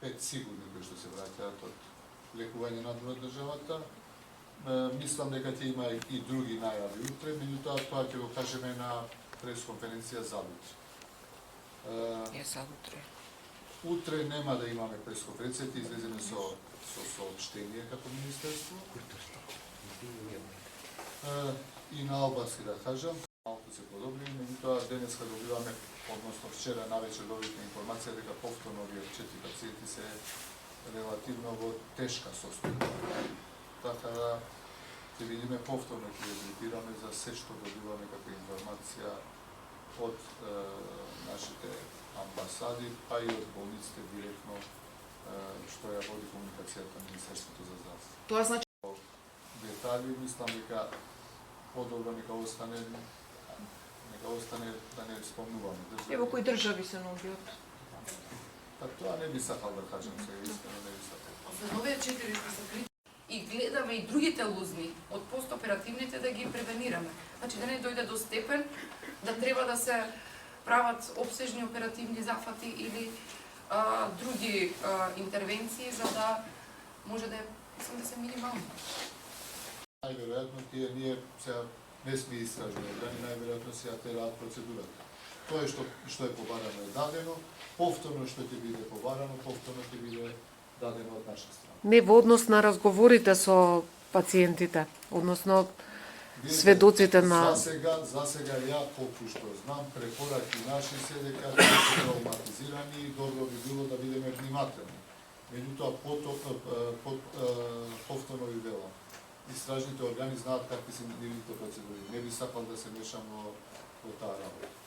5 сигурни кои што се враќаат од лекување надвор од државата. Мислам дека ќе има и други најави утре, меѓутоа тоа ќе го кажеме на пресконференција за утре. Утре нема да имаме пресконференција, ќе излеземе со соопштение како министерство. И на албански да кажам, малку се подобри, меѓутоа денеска добиваме, односно вчера навечер добивме информација дека повторно овие 4 пациенти се релативно во тешка состојба. Така да ќе видиме повторно, ќе реагираме за се што добиваме како информација од нашите амбасади, па и од болниците директно што ја води комуникацијата на Министерството за здравство. Тоа значи детали, мислам дека подобро нека остане да не спомнуваме. Ево кои држави се ногиот? Па тоа не би сакал да кажам сега, искрено не би сакал. За овие 4 што се крити и гледаме и другите лузни од постоперативните да ги превенираме. Значи да не дојде до степен да треба да се прават обсежни оперативни зафати или други интервенции за да може да се минимално. Најверојатно ние сега не сме истражни органи, најверојатно се атераат процедурата. Тоа што е побарано е дадено, повторно што ќе биде побарано, повторно ќе биде дадено од наша страна. Не во однос на разговорите со пациентите, односно сведоците на... За сега ја, колку што знам, препораки наши се дека се травматизирани и добро би било да бидеме внимателни. Меѓутоа, повторно ви велам, истражните органи знаат какви се нивните процедури. Не би сакал да се мешам во таа работа.